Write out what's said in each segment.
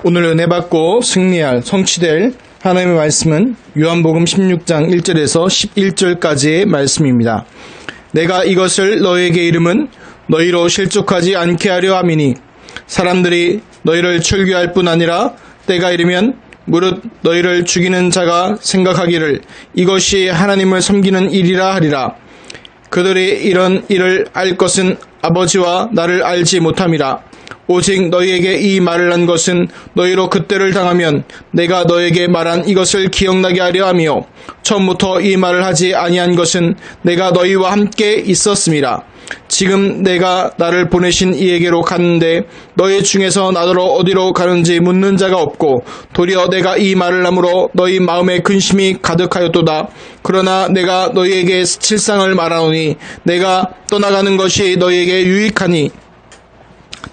오늘 은혜 받고 승리할 성취될 하나님의 말씀은 요한복음 16장 1절에서 11절까지의 말씀입니다. 내가 이것을 너희에게 이름은 너희로 실족하지 않게 하려 함이니 사람들이 너희를 출교할 뿐 아니라 때가 이르면 무릇 너희를 죽이는 자가 생각하기를 이것이 하나님을 섬기는 일이라 하리라. 그들이 이런 일을 알 것은 아버지와 나를 알지 못함이라. 오직 너희에게 이 말을 한 것은 너희로 그때를 당하면 내가 너희에게 말한 이것을 기억나게 하려 함이요 처음부터 이 말을 하지 아니한 것은 내가 너희와 함께 있었음이라. 지금 내가 나를 보내신 이에게로 갔는데 너희 중에서 나더러 어디로 가는지 묻는 자가 없고 도리어 내가 이 말을 함으로 너희 마음에 근심이 가득하였도다. 그러나 내가 너희에게 실상을 말하노니 내가 떠나가는 것이 너희에게 유익하니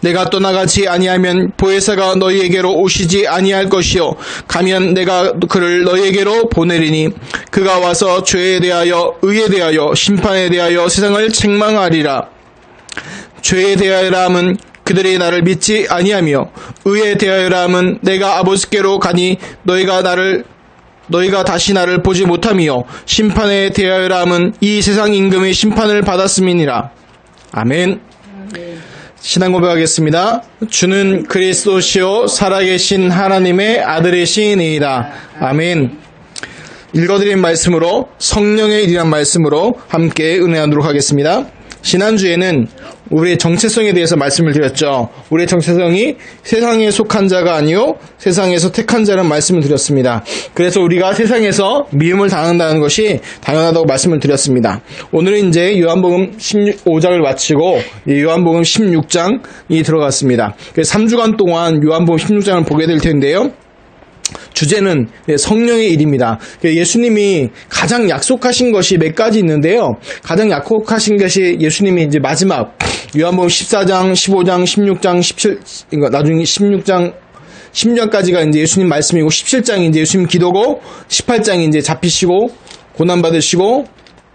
내가 떠나가지 아니하면 보혜사가 너희에게로 오시지 아니할 것이요 가면 내가 그를 너희에게로 보내리니 그가 와서 죄에 대하여 의에 대하여 심판에 대하여 세상을 책망하리라. 죄에 대하여라 함은 그들이 나를 믿지 아니하며 의에 대하여라 함은 내가 아버지께로 가니 너희가 다시 나를 보지 못함이요 심판에 대하여라 함은 이 세상 임금의 심판을 받았음이니라. 아멘. 신앙 고백하겠습니다. 주는 그리스도시요 살아계신 하나님의 아들이시니이다. 아멘. 읽어드린 말씀으로 성령의 일이란 말씀으로 함께 은혜하도록 하겠습니다. 지난주에는 우리의 정체성에 대해서 말씀을 드렸죠. 우리의 정체성이 세상에 속한 자가 아니요 세상에서 택한 자라는 말씀을 드렸습니다. 그래서 우리가 세상에서 미움을 당한다는 것이 당연하다고 말씀을 드렸습니다. 오늘은 이제 요한복음 15장을 마치고 요한복음 16장이 들어갔습니다. 그래서 3주간 동안 요한복음 16장을 보게 될 텐데요. 주제는 성령의 일입니다. 예수님이 가장 약속하신 것이 몇 가지 있는데요. 가장 약속하신 것이 예수님이 이제 마지막 요한복음 14장, 15장, 16장, 17, 나중에 16장, 16장까지가 이제 예수님 말씀이고 17장이 이제 예수님 기도고 18장이 이제 잡히시고 고난받으시고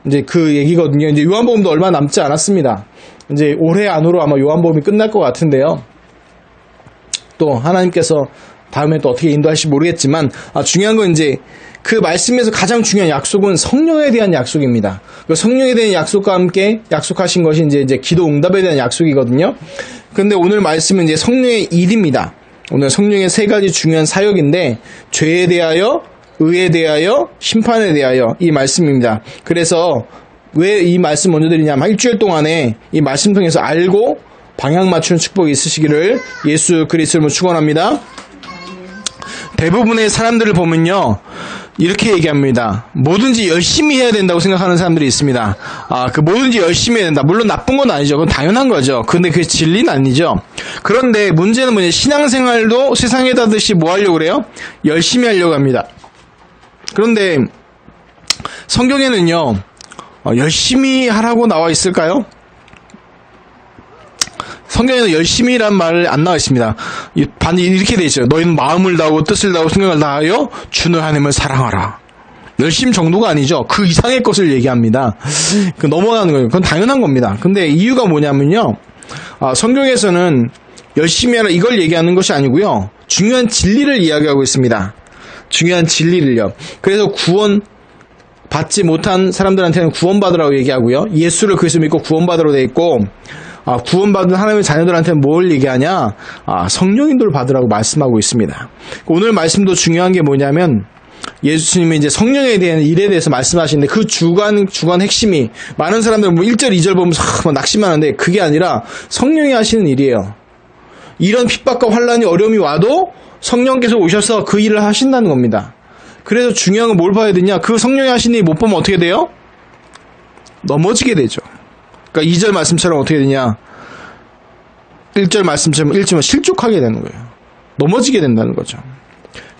이제 그 얘기거든요. 이제 요한복음도 얼마 남지 않았습니다. 이제 올해 안으로 아마 요한복음이 끝날 것 같은데요. 또 하나님께서 다음에 또 어떻게 인도하실지 모르겠지만 중요한 건 이제 그 말씀에서 가장 중요한 약속은 성령에 대한 약속입니다. 그 성령에 대한 약속과 함께 약속하신 것이 이제 기도 응답에 대한 약속이거든요. 그런데 오늘 말씀은 이제 성령의 일입니다. 오늘 성령의 세 가지 중요한 사역인데 죄에 대하여, 의에 대하여, 심판에 대하여 이 말씀입니다. 그래서 왜 이 말씀 먼저 드리냐면 일주일 동안에 이 말씀 통해서 알고 방향 맞추는 축복이 있으시기를 예수 그리스도로 축원합니다. 대부분의 사람들을 보면요 이렇게 얘기합니다. 뭐든지 열심히 해야 된다고 생각하는 사람들이 있습니다. 그 뭐든지 열심히 해야 된다. 물론 나쁜 건 아니죠. 그건 당연한 거죠. 근데 그게 진리는 아니죠. 그런데 문제는 뭐냐, 신앙생활도 세상에다 하듯이 뭐 하려고 그래요? 열심히 하려고 합니다. 그런데 성경에는요 열심히 하라고 나와 있을까요? 성경에는 열심히란 말을 안 나와 있습니다. 반드시 이렇게 되어 있어요. 너희는 마음을 다하고 뜻을 다하고 생각을 다하여 주는 하나님을 사랑하라. 열심 정도가 아니죠. 그 이상의 것을 얘기합니다. 넘어가는 거예요. 그건 당연한 겁니다. 근데 이유가 뭐냐면요. 성경에서는 열심히 하라 이걸 얘기하는 것이 아니고요. 중요한 진리를 이야기하고 있습니다. 중요한 진리를요. 그래서 구원 받지 못한 사람들한테는 구원받으라고 얘기하고요. 예수를 그리스도 믿고 구원받으라고 되어 있고 구원받은 하나님의 자녀들한테는 뭘 얘기하냐? 성령인도를 받으라고 말씀하고 있습니다. 오늘 말씀도 중요한 게 뭐냐면 예수님이 이제 성령에 대한 일에 대해서 말씀하시는데 그 주간 핵심이 많은 사람들은 1절, 2절 보면서 낙심만 하는데 그게 아니라 성령이 하시는 일이에요. 이런 핍박과 환란이 어려움이 와도 성령께서 오셔서 그 일을 하신다는 겁니다. 그래서 중요한 건 뭘 봐야 되냐? 그 성령이 하시는 일 못 보면 어떻게 돼요? 넘어지게 되죠. 그러니까 2절 말씀처럼 어떻게 되냐? 1절 말씀처럼 1절만 실족하게 되는 거예요. 넘어지게 된다는 거죠.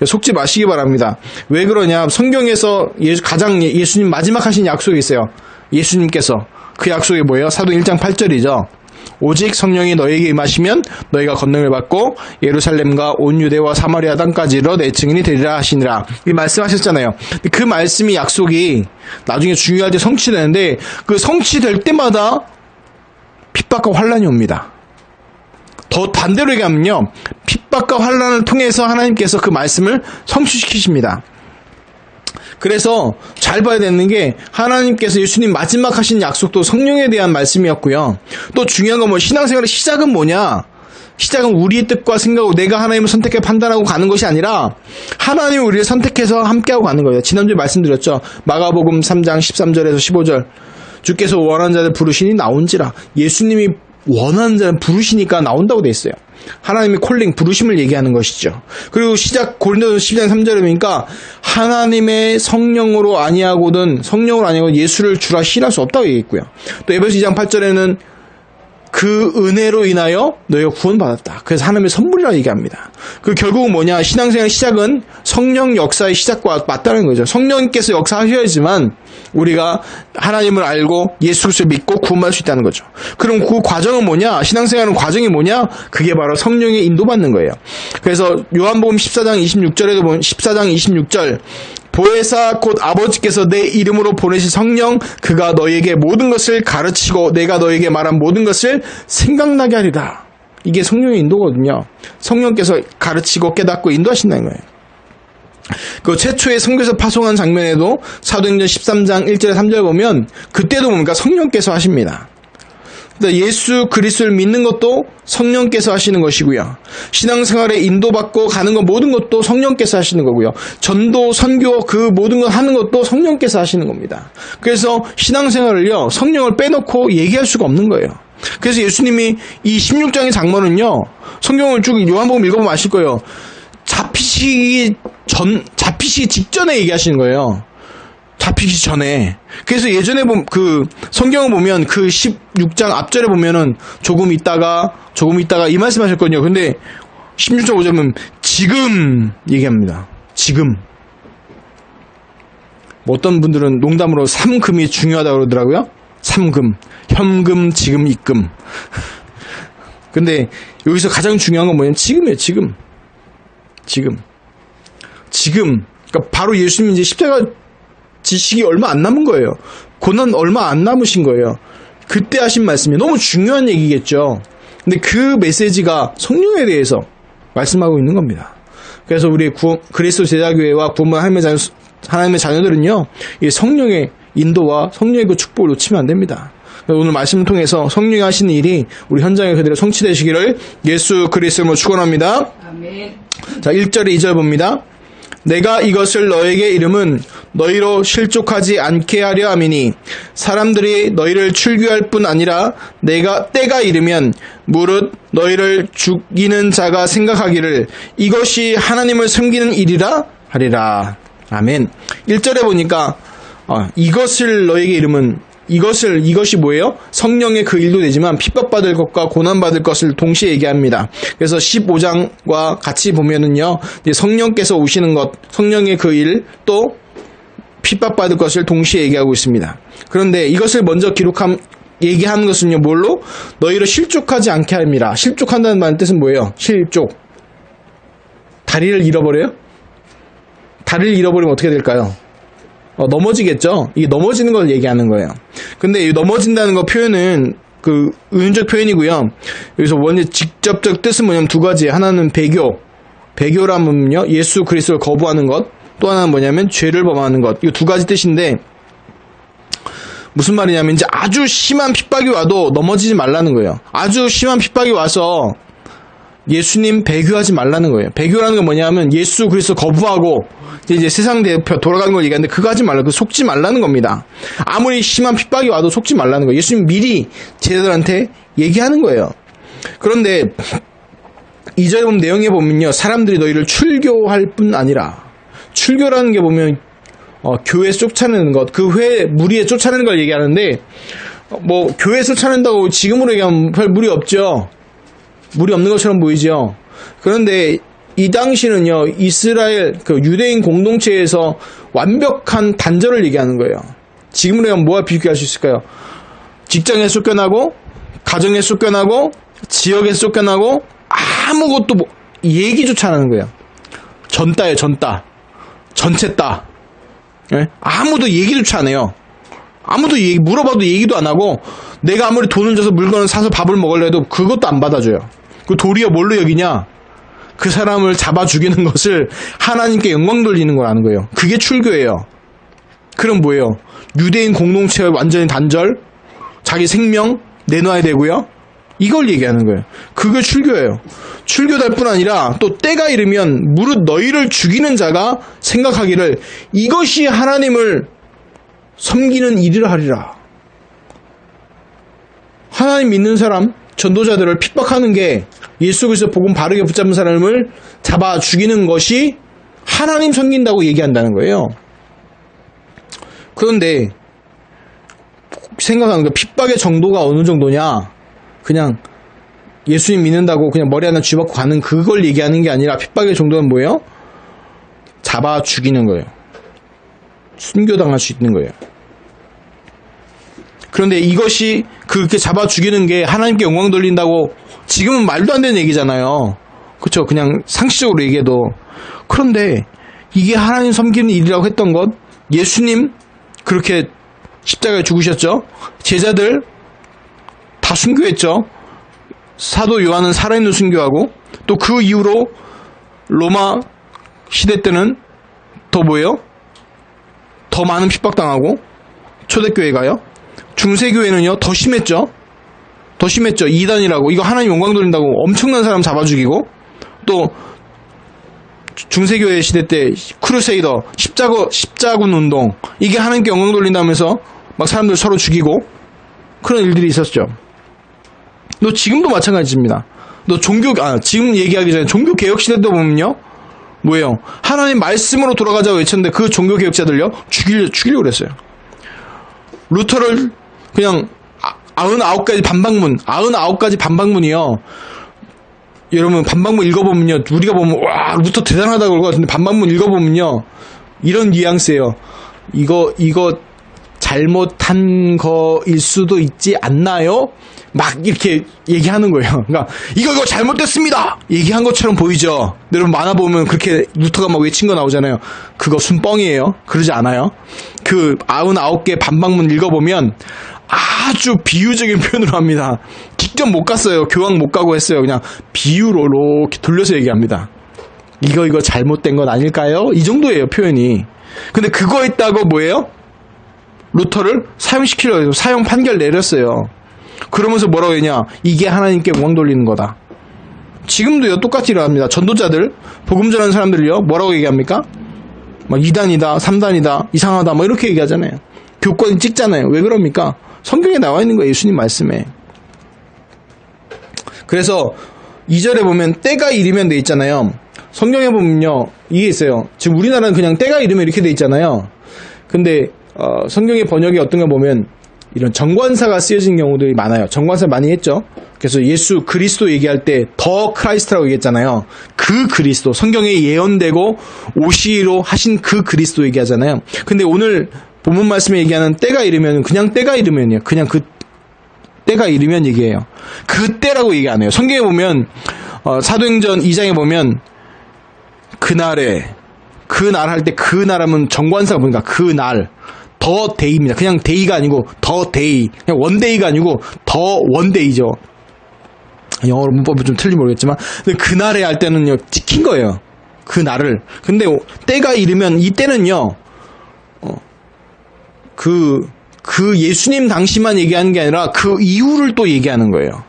속지 마시기 바랍니다. 왜 그러냐? 성경에서 가장 예수님 마지막 하신 약속이 있어요. 예수님께서 그 약속이 뭐예요? 사도행 1장 8절이죠. 오직 성령이 너희에게 임하시면 너희가 권능을 받고 예루살렘과 온 유대와 사마리아 땅까지로 내 증인이 되리라 하시니라. 이 말씀하셨잖아요. 그 말씀이 약속이 나중에 중요할 때 성취되는데 그 성취될 때마다 핍박과 환란이 옵니다. 더 반대로 얘기하면요. 핍박과 환난을 통해서 하나님께서 그 말씀을 성취시키십니다. 그래서 잘 봐야 되는 게 하나님께서 예수님 마지막 하신 약속도 성령에 대한 말씀이었고요. 또 중요한 건 신앙생활의 시작은 뭐냐? 시작은 우리의 뜻과 생각으로 내가 하나님을 선택해 판단하고 가는 것이 아니라 하나님이 우리를 선택해서 함께하고 가는 거예요. 지난주에 말씀드렸죠. 마가복음 3장 13절에서 15절 주께서 원하는 자를 부르시니 나온지라. 예수님이 원하는 자를 부르시니까 나온다고 돼 있어요. 하나님의 콜링, 부르심을 얘기하는 것이죠. 그리고 시작 고린도전서 12장 3절에 보니까 하나님의 성령으로 아니하고든 예수를 주라 시인할 수 없다고 얘기했고요. 또 에베소 2장 8절에는 그 은혜로 인하여 너희가 구원받았다. 그래서 하나님의 선물이라고 얘기합니다. 그 결국은 뭐냐? 신앙생활의 시작은 성령 역사의 시작과 맞다는 거죠. 성령께서 역사하셔야지만 우리가 하나님을 알고 예수 그리스도를 믿고 구원받을 수 있다는 거죠. 그럼 그 과정은 뭐냐? 신앙생활은 과정이 뭐냐? 그게 바로 성령의 인도받는 거예요. 그래서 요한복음 14장 26절에도 보면 14장 26절 보혜사 곧 아버지께서 내 이름으로 보내신 성령 그가 너희에게 모든 것을 가르치고 내가 너희에게 말한 모든 것을 생각나게 하리라. 이게 성령의 인도거든요. 성령께서 가르치고 깨닫고 인도하신다는 거예요. 그 최초의 선교사 파송한 장면에도 사도행전 13장 1절에 3절 보면 그때도 뭡니까? 성령께서 하십니다. 예수 그리스도를 믿는 것도 성령께서 하시는 것이고요. 신앙생활에 인도받고 가는 것 모든 것도 성령께서 하시는 거고요. 전도, 선교 그 모든 것 하는 것도 성령께서 하시는 겁니다. 그래서 신앙생활을요 성령을 빼놓고 얘기할 수가 없는 거예요. 그래서 예수님이 이 16장의 장면은요 성경을 쭉 요한복음 읽어보면 아실 거예요. 잡히시기 직전에 얘기하시는 거예요. 잡히기 전에. 그래서 예전에 성경을 보면 그 16장 앞절에 보면은 조금 있다가 이 말씀 하셨거든요. 근데 16장 5절 보면 지금 얘기합니다. 지금. 어떤 분들은 농담으로 삼금이 중요하다고 그러더라고요. 삼금. 현금, 지금, 입금. 근데 여기서 가장 중요한 건 뭐냐면 지금이에요. 지금. 그러니까 바로 예수님이 이제 십자가 지식이 얼마 안 남은 거예요. 고난 얼마 안 남으신 거예요. 그때 하신 말씀이 너무 중요한 얘기겠죠. 근데 그 메시지가 성령에 대해서 말씀하고 있는 겁니다. 그래서 우리 그리스도 제자교회와 구원받은 하나님의 자녀들은요, 이 성령의 인도와 성령의 그 축복을 놓치면 안 됩니다. 오늘 말씀을 통해서 성령이 하시는 일이 우리 현장에 그대로 성취되시기를 예수 그리스도로 축원합니다. 아멘. 자, 1절에 2절 봅니다. 내가 이것을 너에게 이름은 너희로 실족하지 않게 하려 함이니 사람들이 너희를 출교할 뿐 아니라 내가 때가 이르면 무릇 너희를 죽이는 자가 생각하기를 이것이 하나님을 섬기는 일이라 하리라. 아멘. 1절에 보니까 이것을 너에게 이름은 이것이 뭐예요? 성령의 그 일도 되지만 핍박받을 것과 고난받을 것을 동시에 얘기합니다. 그래서 15장과 같이 보면은요, 성령께서 오시는 것, 성령의 그 일, 또 핍박받을 것을 동시에 얘기하고 있습니다. 그런데 이것을 먼저 얘기하는 것은요, 뭘로? 너희를 실족하지 않게 함이라. 실족한다는 말의 뜻은 뭐예요? 실족. 다리를 잃어버려요? 다리를 잃어버리면 어떻게 될까요? 넘어지겠죠? 이게 넘어지는 걸 얘기하는 거예요. 근데 이 넘어진다는 거 표현은 그 의문적 표현이고요. 여기서 원래 직접적 뜻은 뭐냐면 두 가지. 하나는 배교. 배교라면요, 예수 그리스도를 거부하는 것. 또 하나는 뭐냐면 죄를 범하는 것. 이 두 가지 뜻인데 무슨 말이냐면 이제 아주 심한 핍박이 와도 넘어지지 말라는 거예요. 아주 심한 핍박이 와서 예수님 배교하지 말라는 거예요. 배교라는 건 뭐냐면 예수 그리스도 거부하고 이제 세상 돌아가는 걸 얘기하는데 그거 하지 말라. 속지 말라는 겁니다. 아무리 심한 핍박이 와도 속지 말라는 거예요. 예수님 미리 제자들한테 얘기하는 거예요. 그런데 2절에 보면 내용에 보면요, 사람들이 너희를 출교할 뿐 아니라, 출교라는 게 보면 교회에서 쫓아내는 것, 그 무리에 쫓아내는 걸 얘기하는데 교회에서 쫓아낸다고 지금으로 얘기하면 별 무리 없죠. 무리 없는 것처럼 보이죠. 그런데 이 당시는요, 이스라엘 그 유대인 공동체에서 완벽한 단절을 얘기하는 거예요. 지금으로 하면 뭐와 비교할 수 있을까요? 직장에 쫓겨나고, 가정에 쫓겨나고, 지역에 쫓겨나고, 아무것도 얘기조차 안 하는 거예요. 전따예요, 전따. 전체따. 네? 아무도 얘기조차 안 해요. 아무도 물어봐도 얘기도 안 하고, 내가 아무리 돈을 줘서 물건을 사서 밥을 먹으려 해도 그것도 안 받아줘요. 그 도리어 뭘로 여기냐? 그 사람을 잡아 죽이는 것을 하나님께 영광 돌리는 거라는 거예요. 그게 출교예요. 그럼 뭐예요? 유대인 공동체와 완전히 단절, 자기 생명 내놔야 되고요. 이걸 얘기하는 거예요. 그게 출교예요. 출교될 뿐 아니라 또 때가 이르면 무릇 너희를 죽이는 자가 생각하기를 이것이 하나님을 섬기는 일이라 하리라. 하나님 믿는 사람, 전도자들을 핍박하는 게 예수 그리스도 복음 바르게 붙잡은 사람을 잡아 죽이는 것이 하나님 섬긴다고 얘기한다는 거예요. 그런데 생각하는 거 핍박의 정도가 어느 정도냐? 그냥 예수님 믿는다고 그냥 머리 하나 쥐박고 가는 그걸 얘기하는 게 아니라 핍박의 정도는 뭐예요? 잡아 죽이는 거예요. 순교당할 수 있는 거예요. 그런데 이것이 그렇게 잡아 죽이는 게 하나님께 영광 돌린다고 지금은 말도 안 되는 얘기잖아요. 그렇죠? 그냥 상식적으로 얘기해도. 그런데 이게 하나님 섬기는 일이라고 했던 것, 예수님 그렇게 십자가에 죽으셨죠? 제자들 다 순교했죠? 사도 요한은 살아있는 순교하고 또 그 이후로 로마 시대 때는 더 뭐예요? 더 많은 핍박당하고 초대교회가요. 중세교회는요 더 심했죠. 더 심했죠. 이단이라고 이거 하나님 영광 돌린다고 엄청난 사람 잡아 죽이고 또 중세교회 시대 때 크루세이더 십자군 운동 이게 하나님께 영광 돌린다면서 막 사람들 서로 죽이고 그런 일들이 있었죠. 너 지금도 마찬가지입니다. 너 지금 얘기하기 전에 종교개혁 시대 때 보면요 뭐예요? 하나님 말씀으로 돌아가자고 외쳤는데 그 종교개혁자들요 죽이려고 그랬어요. 루터를 그냥 99가지 반박문 99가지 반박문이요. 여러분 반박문 읽어보면요 우리가 보면 와 루터 대단하다고 그럴 것 같은데 반박문 읽어보면요 이런 뉘앙스예요. 이거 잘못한 거일 수도 있지 않나요? 막 이렇게 얘기하는 거예요. 그러니까 이거 잘못됐습니다 얘기한 것처럼 보이죠. 여러분 만화 보면 그렇게 루터가 막 외친 거 나오잖아요. 그거 순뻥이에요. 그러지 않아요. 그 99개 반박문 읽어보면 아주 비유적인 표현으로 합니다. 직접 못 갔어요. 교황 못 가고 했어요. 그냥 비유로 이렇게 돌려서 얘기합니다. 이거 잘못된 건 아닐까요? 이 정도예요 표현이. 근데 그거 했다고 뭐예요? 루터를 사형시키려고 해서 사형 판결 내렸어요. 그러면서 뭐라고 했냐? 이게 하나님께 영광 돌리는 거다. 지금도요 똑같이 일어납니다. 전도자들 복음 전하는 사람들이요 뭐라고 얘기합니까? 막 2단이다 3단이다 이상하다 뭐 이렇게 얘기하잖아요. 교권 찍잖아요. 왜 그럽니까? 성경에 나와 있는 거예요. 예수님 말씀에. 그래서 2절에 보면 때가 이르면 돼 있잖아요. 성경에 보면요 이게 있어요. 지금 우리나라는 그냥 때가 이르면 이렇게 돼 있잖아요. 근데 성경의 번역이 어떤 거 보면 이런 정관사가 쓰여진 경우들이 많아요. 정관사 많이 했죠. 그래서 예수 그리스도 얘기할 때 더 크라이스트라고 얘기했잖아요. 그 그리스도 성경에 예언되고 오시기로 하신 그 그리스도 얘기하잖아요. 근데 오늘 본문 말씀에 얘기하는 때가 이르면 그냥 때가 이르면이에요. 그냥 그 때가 이르면 얘기해요. 그 때라고 얘기 안 해요. 성경에 보면 사도행전 2장에 보면 그날에 그 날 할 때 그 날 하면 정관사가 보니까 그 날 더 데이입니다. 그냥 데이가 아니고 더 데이. 그냥 원데이가 아니고 더 원데이죠. 영어로 문법은 좀 틀린지 모르겠지만 근데 그날에 할 때는요 찍힌 거예요. 그 날을. 근데 때가 이르면 이 때는요 그 예수님 당시만 얘기하는 게 아니라 그 이후를 또 얘기하는 거예요.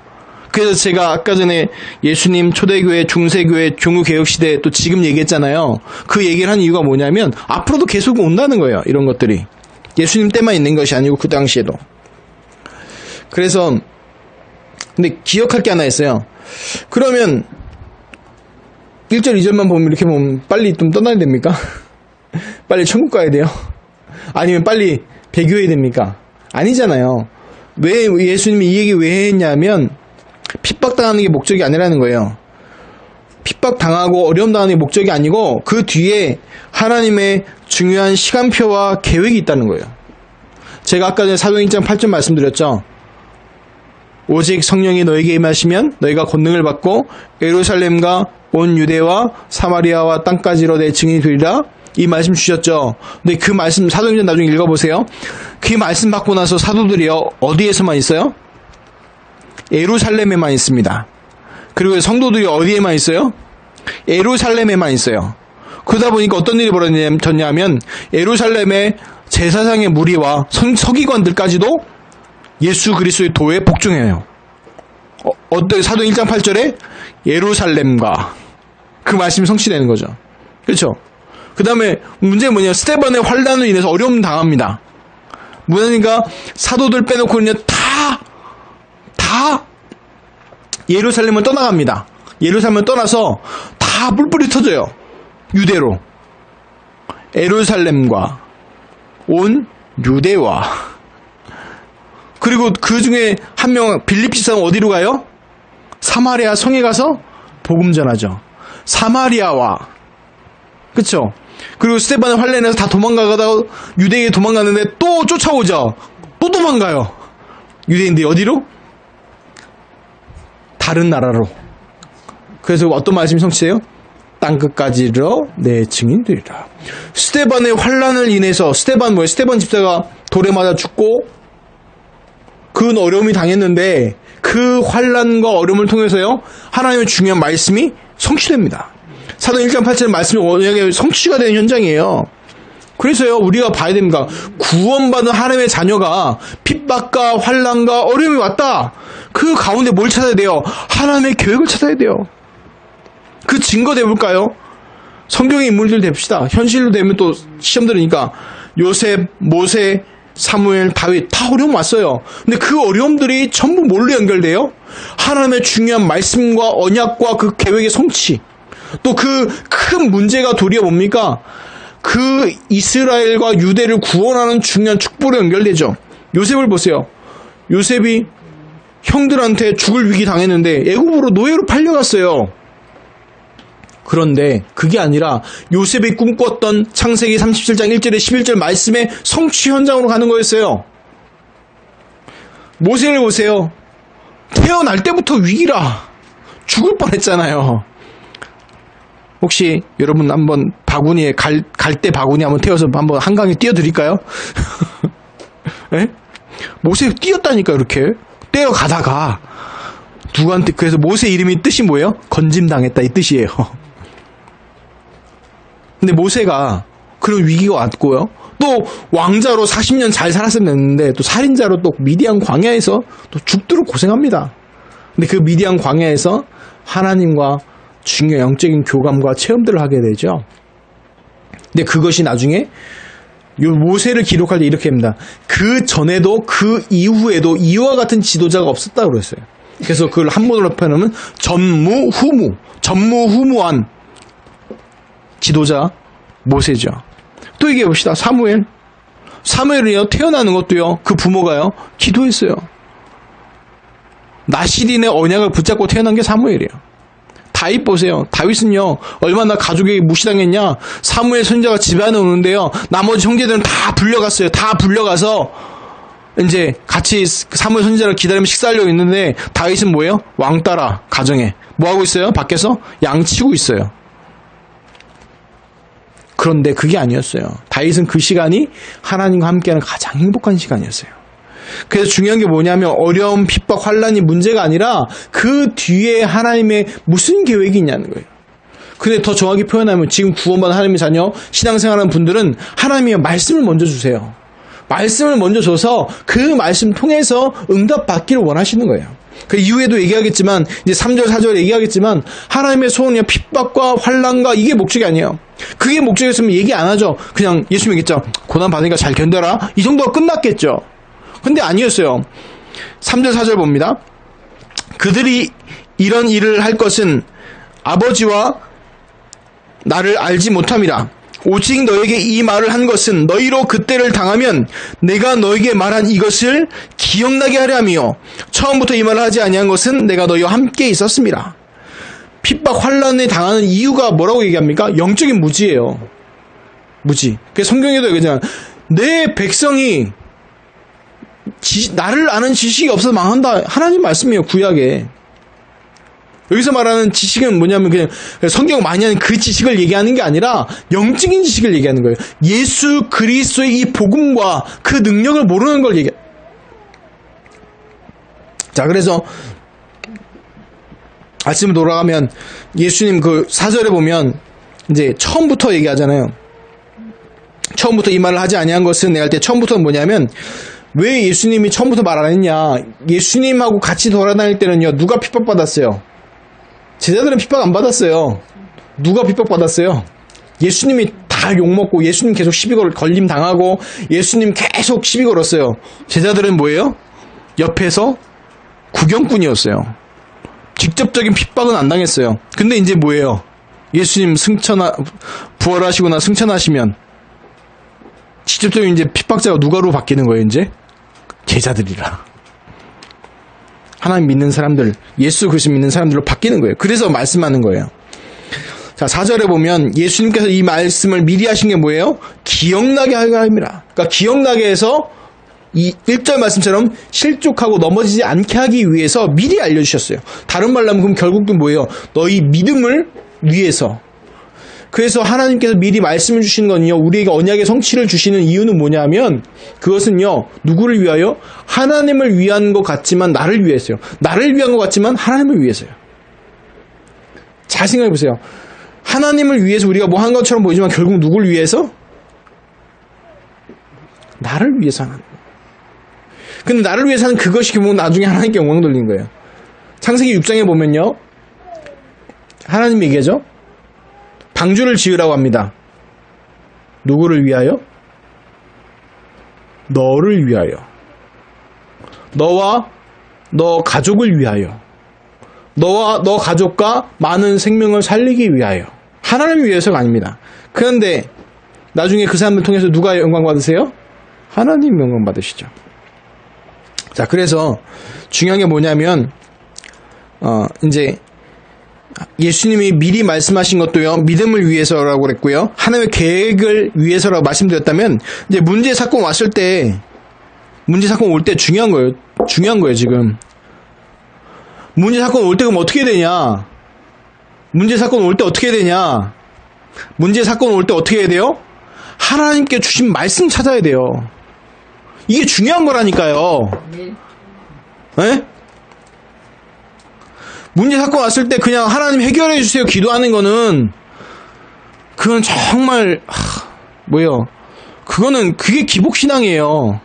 그래서 제가 아까 전에 예수님 초대교회, 중세교회, 종교개혁시대 또 지금 얘기했잖아요. 그 얘기를 한 이유가 뭐냐면 앞으로도 계속 온다는 거예요. 이런 것들이. 예수님 때만 있는 것이 아니고 그 당시에도. 그래서 근데 기억할 게 하나 있어요. 그러면 1절 2절만 보면 이렇게 보면 빨리 좀 떠나야 됩니까? 빨리 천국 가야 돼요? 아니면 빨리 배교해야 됩니까? 아니잖아요. 왜 예수님이 이 얘기 왜 했냐면 핍박당하는 게 목적이 아니라는 거예요. 핍박당하고 어려움당하는 게 목적이 아니고 그 뒤에 하나님의 중요한 시간표와 계획이 있다는 거예요. 제가 아까 전에 사도행전 8절 말씀드렸죠. 오직 성령이 너에게 임하시면 너희가 권능을 받고 예루살렘과 온 유대와 사마리아와 땅까지로 내 증인이 되리라. 이 말씀 주셨죠. 근데 그 말씀 사도행전 나중에 읽어보세요. 그 말씀 받고 나서 사도들이요 어디에서만 있어요? 예루살렘에만 있습니다. 그리고 성도들이 어디에만 있어요? 예루살렘에만 있어요. 그러다 보니까 어떤 일이 벌어졌냐면 예루살렘의 제사장의 무리와 서기관들까지도 예수 그리스도의 도에 복종해요. 어떤 사도행 1장 8절에 예루살렘과 그 말씀이 성취되는 거죠. 그렇죠? 그 다음에 문제는 뭐냐? 스데반의 환란으로 인해서 어려움 당합니다. 뭐냐니까 사도들 빼놓고 그냥 다 예루살렘을 떠나갑니다. 예루살렘을 떠나서 다 뿔뿔이 터져요. 유대로. 예루살렘과 온 유대와 그리고 그 중에 한 명 빌립 지사는 어디로 가요? 사마리아 성에 가서 복음 전하죠. 사마리아와 그쵸? 그리고 스데반의 환란에서 다 도망가다가 유대에 도망갔는데 또 쫓아오죠. 또 도망가요. 유대인들이 어디로? 다른 나라로. 그래서 어떤 말씀이 성취돼요? 땅끝까지 이르러 내 증인 되리라. 스데반의 환란을 인해서 스데반 집사가 돌에 맞아 죽고 그 어려움이 당했는데 그 환란과 어려움을 통해서요 하나님의 중요한 말씀이 성취됩니다. 사도행 1장 8절 말씀이 언약의 성취가 되는 현장이에요. 그래서요 우리가 봐야 됩니다. 구원받은 하나님의 자녀가 핍박과 환란과 어려움이 왔다. 그 가운데 뭘 찾아야 돼요? 하나님의 계획을 찾아야 돼요. 그 증거 돼볼까요? 성경의 인물들 됩시다. 현실로 되면 또 시험 들으니까 요셉, 모세, 사무엘, 다윗 다 어려움 왔어요. 근데 그 어려움들이 전부 뭘로 연결돼요? 하나님의 중요한 말씀과 언약과 그 계획의 성취. 또 그 큰 문제가 도리어 뭡니까? 그 이스라엘과 유대를 구원하는 중요한 축복으로 연결되죠. 요셉을 보세요. 요셉이 형들한테 죽을 위기 당했는데 애굽으로 노예로 팔려갔어요. 그런데 그게 아니라 요셉이 꿈꿨던 창세기 37장 1절에 11절 말씀의 성취 현장으로 가는 거였어요. 모세를 보세요. 태어날 때부터 위기라. 죽을 뻔했잖아요. 혹시 여러분 한번 바구니에 갈대 바구니 한번 태워서 한번 한강에 띄워드릴까요? 네? 모세 뛰었다니까 이렇게 떼어가다가 누구한테 그래서 모세 이름이 뜻이 뭐예요? 건짐당했다 이 뜻이에요. 근데 모세가 그런 위기가 왔고요. 또 왕자로 40년 잘 살았으면 됐는데 또 살인자로 또 미디안 광야에서 또 죽도록 고생합니다. 근데 그 미디안 광야에서 하나님과 중요한 영적인 교감과 체험들을 하게 되죠. 근데 그것이 나중에 요 모세를 기록할 때 이렇게 합니다. 그 전에도 그 이후에도 이와 같은 지도자가 없었다고 그랬어요. 그래서 그걸 한문으로 표현하면 전무후무한 지도자 모세죠. 또 얘기해 봅시다. 사무엘이요 태어나는 것도요 그 부모가요 기도했어요. 나시린의 언약을 붙잡고 태어난 게 사무엘이에요. 다윗 보세요. 다윗은요 얼마나 가족에게 무시당했냐. 사무엘 선지자가 집안에 오는데요 나머지 형제들은 다 불려갔어요. 다 불려가서 이제 같이 사무엘 선지자를 기다리며 식사하려고 있는데 다윗은 뭐예요? 왕따라 가정에 뭐하고 있어요? 밖에서 양치고 있어요. 그런데 그게 아니었어요. 다윗은 그 시간이 하나님과 함께하는 가장 행복한 시간이었어요. 그래서 중요한 게 뭐냐면 어려움, 핍박, 환란이 문제가 아니라 그 뒤에 하나님의 무슨 계획이 있냐는 거예요. 근데 더 정확히 표현하면 지금 구원받은 하나님의 자녀, 신앙생활하는 분들은 하나님의 말씀을 먼저 주세요. 말씀을 먼저 줘서 그 말씀 통해서 응답받기를 원하시는 거예요. 그 이후에도 얘기하겠지만 이제 3절, 4절 얘기하겠지만 하나님의 소원이요 핍박과 환란과 이게 목적이 아니에요. 그게 목적이었으면 얘기 안 하죠. 그냥 예수 믿겠죠. 고난 받으니까 잘 견뎌라. 이 정도가 끝났겠죠. 근데 아니었어요. 3절, 4절 봅니다. 그들이 이런 일을 할 것은 아버지와 나를 알지 못함이라. 오직 너에게 이 말을 한 것은 너희로 그때를 당하면 내가 너에게 말한 이것을 기억나게 하려 함이요 처음부터 이 말을 하지 아니한 것은 내가 너희와 함께 있었습니다. 핍박 환란에 당하는 이유가 뭐라고 얘기합니까? 영적인 무지예요. 무지. 그래서 성경에도 얘기하잖아요. 내 백성이 나를 아는 지식이 없어서 망한다. 하나님 말씀이에요. 구약에. 여기서 말하는 지식은 뭐냐면 그냥 성경 많이 하는 그 지식을 얘기하는 게 아니라 영적인 지식을 얘기하는 거예요. 예수 그리스도의 이 복음과 그 능력을 모르는 걸 얘기해요. 자, 그래서 아침에 돌아가면 예수님 그 4절에 보면 이제 처음부터 얘기하잖아요. 처음부터 이 말을 하지 아니한 것은 내가 할 때 처음부터는 뭐냐면 왜 예수님이 처음부터 말 안 했냐. 예수님하고 같이 돌아다닐 때는요. 누가 핍박받았어요? 제자들은 핍박 안 받았어요. 누가 핍박받았어요? 예수님이 다 욕먹고 예수님 계속 시비 걸림 당하고 예수님 계속 시비 걸었어요. 제자들은 뭐예요? 옆에서 구경꾼이었어요. 직접적인 핍박은 안 당했어요. 근데 이제 뭐예요? 예수님 부활하시거나 승천하시면 직접적인 이제 핍박자가 누가로 바뀌는 거예요, 이제? 제자들이라. 하나님 믿는 사람들, 예수 그리스도 믿는 사람들로 바뀌는 거예요. 그래서 말씀하는 거예요. 자, 4절에 보면 예수님께서 이 말씀을 미리 하신 게 뭐예요? 기억나게 하려 함이라. 그러니까 기억나게 해서 이 1절 말씀처럼 실족하고 넘어지지 않게 하기 위해서 미리 알려주셨어요. 다른 말로 하면 그럼 결국은 뭐예요? 너희 믿음을 위해서. 그래서 하나님께서 미리 말씀을 주시는 건요, 우리에게 언약의 성취를 주시는 이유는 뭐냐면, 그것은요, 누구를 위하여? 하나님을 위한 것 같지만 나를 위해서요. 나를 위한 것 같지만 하나님을 위해서요. 잘 생각해 보세요. 하나님을 위해서 우리가 뭐 한 것처럼 보이지만 결국 누구를 위해서? 나를 위해서 하는 거예요. 근데 나를 위해서 하는 그것이 결국 나중에 하나님께 영광 돌리는 거예요. 창세기 6장에 보면요, 하나님 얘기하죠? 방주를 지으라고 합니다. 누구를 위하여? 너를 위하여. 너와 너 가족을 위하여. 너와 너 가족과 많은 생명을 살리기 위하여. 하나님을 위해서가 아닙니다. 그런데 나중에 그 사람을 통해서 누가 영광 받으세요? 하나님 영광 받으시죠. 자, 그래서 중요한 게 뭐냐면 이제 예수님이 미리 말씀하신 것도요, 믿음을 위해서라고 그랬고요, 하나님의 계획을 위해서라고 말씀드렸다면, 이제 문제 사건 왔을 때, 문제 사건 올 때 중요한 거예요. 중요한 거예요, 지금. 문제 사건 올 때 그럼 어떻게 되냐? 문제 사건 올 때 어떻게 되냐? 문제 사건 올 때 어떻게 해야 돼요? 하나님께 주신 말씀 찾아야 돼요. 이게 중요한 거라니까요. 네? 문제 사건 왔을 때 그냥 하나님 해결해 주세요 기도하는 거는, 그건 정말 뭐예요? 그게 기복신앙이에요.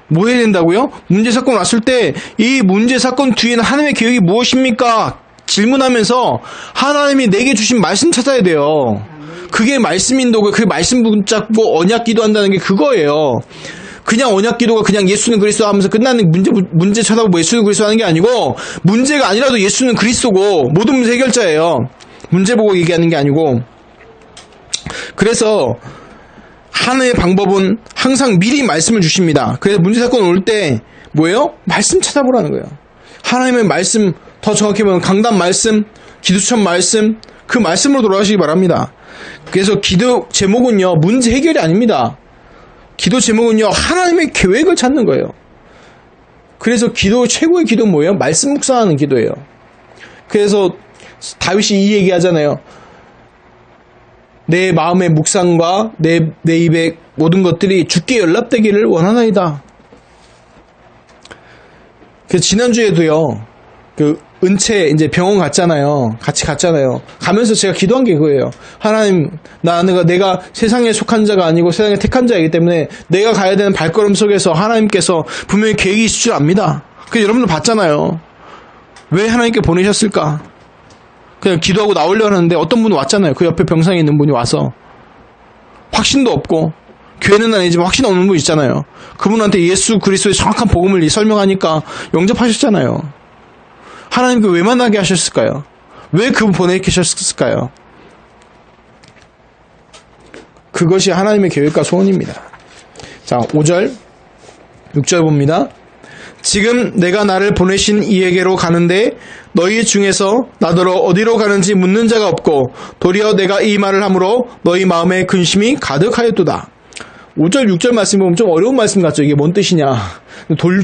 뭐 해야 된다고요? 문제 사건 왔을 때 이 문제 사건 뒤에는 하나님의 계획이 무엇입니까? 질문하면서 하나님이 내게 주신 말씀 찾아야 돼요. 그게 말씀 인도고, 그게 말씀 붙잡고 언약 기도한다는 게 그거예요. 그냥 언약 기도가 그냥 예수는 그리스도 하면서 끝나는, 문제 쳐다보고 예수는 그리스도 하는 게 아니고, 문제가 아니라도 예수는 그리스도고 모든 문제 해결자예요. 문제 보고 얘기하는 게 아니고. 그래서 하나의 방법은 항상 미리 말씀을 주십니다. 그래서 문제 사건 올 때 뭐예요? 말씀 찾아보라는 거예요. 하나님의 말씀, 더 정확히 보면 강단 말씀, 기도천 말씀, 그 말씀으로 돌아가시기 바랍니다. 그래서 기도 제목은요, 문제 해결이 아닙니다. 기도 제목은요, 하나님의 계획을 찾는 거예요. 그래서 최고의 기도는 뭐예요? 말씀 묵상하는 기도예요. 그래서 다윗이 이 얘기 하잖아요. 내 마음의 묵상과 내 입의 모든 것들이 주께 연락되기를 원하나이다. 지난주에도요, 은채 이제 병원 갔잖아요. 같이 갔잖아요. 가면서 제가 기도한 게 그거예요. 하나님, 내가 세상에 속한 자가 아니고 세상에 택한 자이기 때문에 내가 가야 되는 발걸음 속에서 하나님께서 분명히 계획이 있을 줄 압니다. 그래서 여러분들 봤잖아요. 왜 하나님께 보내셨을까? 그냥 기도하고 나오려고 하는데 어떤 분 왔잖아요. 그 옆에 병상에 있는 분이 와서 확신도 없고, 교회는 아니지만 확신 없는 분 있잖아요. 그분한테 예수 그리스도의 정확한 복음을 설명하니까 영접하셨잖아요. 하나님께 왜 만나게 하셨을까요? 왜 그분 보내셨을까요? 그것이 하나님의 계획과 소원입니다. 자, 5절, 6절 봅니다. 지금 내가 나를 보내신 이에게로 가는데 너희 중에서 나더러 어디로 가는지 묻는 자가 없고, 도리어 내가 이 말을 함으로 너희 마음에 근심이 가득하였도다. 5절, 6절 말씀 보면 좀 어려운 말씀 같죠? 이게 뭔 뜻이냐?